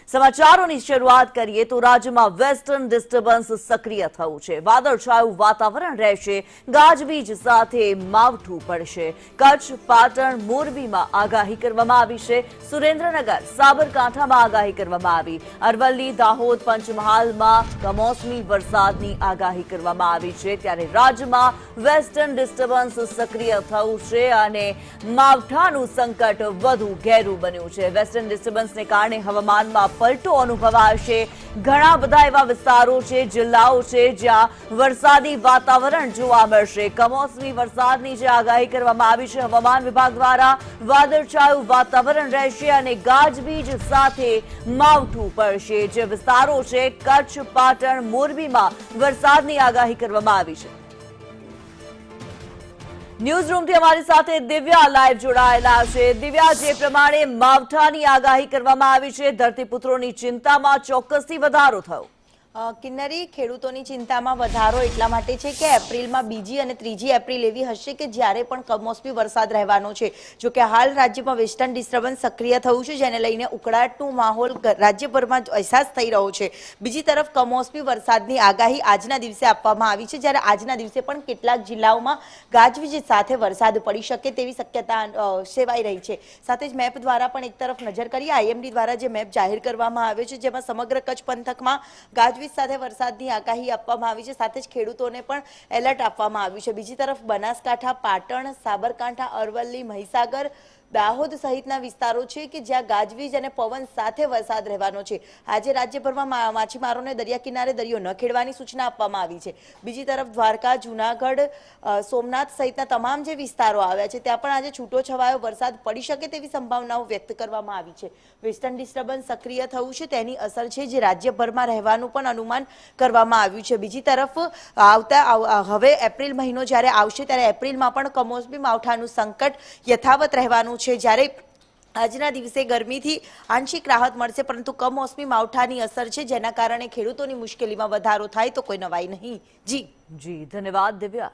સમાચારોની શરૂઆત કરીએ તો રાજ્યમાં વેસ્ટર્ન ડિસ્ટર્બન્સ સક્રિય થયું છે। વાદળછાયું વાતાવરણ રહેશે, ગાજવીજ સાથે માવઠું પડશે। કચ્છ, પાટણ, મોરબીમાં આગાહી કરવામાં આવી છે। સુરેન્દ્રનગર, સાબરકાંઠામાં આગાહી કરવામાં આવી। અરવલ્લી, દાહોદ, પંચમહાલમાં કમોસમી વરસાદની આગાહી કરવામાં આવી છે। ત્યારે રાજ્યમાં વેસ્ટર્ન ડિસ્ટર્બન્સ સક્રિય થયું છે અને માવઠાનું સંકટ વધુ ઘેરું બન્યું છે। વેસ્ટર્ન ડિસ્ટર્બન્સને કારણે હવામાનમાં પલટો અનુભવાશે। ઘણા બધા એવા વિસ્તારો છે, જિલ્લાઓ છે જ્યાં વરસાદી વાતાવરણ જોવા મળશે। કમોસમી વરસાદની જે આગાહી કરવામાં આવી છે હવામાન વિભાગ દ્વારા, વાદળછાયું વાતાવરણ રહેશે અને ગાજવીજ સાથે માવઠું પડશે। જે વિસ્તારો છે કચ્છ, પાટણ, મોરબીમાં વરસાદની આગાહી કરવામાં આવી છે। ન્યૂઝ રૂમથી અમારી સાથે દિવ્યા લાઈવ જોડાયેલા છે। દિવ્યા, જે પ્રમાણે માવઠાની આગાહી કરવામાં આવી છે, ધરતીપુત્રોની ચિંતામાં ચોક્કસથી વધારો થયો। કિન્નરી, ખેડૂતોની ચિંતામાં વધારો એટલા માટે છે કે એપ્રિલમાં 2જી અને 3જી એપ્રિલ એવી હશે કે જ્યારે પણ કમોસમી વરસાદ રહેવાનો છે। જો કે હાલ રાજ્યમાં વેસ્ટર્ન ડિસ્ટર્બન્સ સક્રિય થયું છે, જેને લઈને ઉકળાટનું માહોલ રાજ્યભરમાં અહેસાસ થઈ રહ્યો છે। બીજી તરફ કમોસમી વરસાદની આગાહી આજના દિવસે આપવામાં આવી છે, જ્યારે આજના દિવસે પણ કેટલાક જિલ્લાઓમાં ગાજવીજ સાથે વરસાદ પડી શકે તેવી શક્યતા સેવાઈ રહી છે। સાથે જ મેપ દ્વારા પણ એક તરફ નજર કરીએ, આઈએમડી દ્વારા જે મેપ જાહેર કરવામાં આવ્યો છે જેમાં સમગ્ર કચ્છ પંથકમાં ગાજવીજ સાથે વરસાદની આગાહી આપવામાં આવી છે। સાથે જ ખેડૂતોને પણ એલર્ટ આપવામાં આવ્યું છે। બીજી તરફ બનાસકાંઠા, પાટણ, સાબરકાંઠા, અરવલ્લી, મહીસાગર, દાહોદ સહિતના વિસ્તારો છે કે જ્યાં ગાજવીજ અને પવન સાથે વરસાદ રહેવાનો છે। આજે રાજ્યભરમાં માછીમારોને દરિયા કિનારે દરિયો ન ખેડવાની સૂચના આપવામાં આવી છે। બીજી તરફ દ્વારકા, જૂનાગઢ, સોમનાથ સહિતના તમામ જે વિસ્તારો આવ્યા છે ત્યાં પણ આજે છૂટો છવાયો વરસાદ પડી શકે તેવી સંભાવનાઓ વ્યક્ત કરવામાં આવી છે। વેસ્ટર્ન ડિસ્ટર્બન્સ સક્રિય થયું છે તેની અસર છે જે રાજ્યભરમાં રહેવાનું પણ અનુમાન કરવામાં આવ્યું છે। બીજી તરફ હવે એપ્રિલ મહિનો જ્યારે આવશે ત્યારે એપ્રિલમાં પણ કમોસમી માવઠાનું સંકટ યથાવત રહેવાનું છે। જ્યારે આજના દિવસે ગરમીથી આંશિક રાહત મળશે, પરંતુ કમોસમી માવઠાની અસર છે જેના કારણે ખેડૂતોની મુશ્કેલીમાં વધારો થાય તો કોઈ નવાઈ નહીં। જી, ધન્યવાદ દિવ્યા।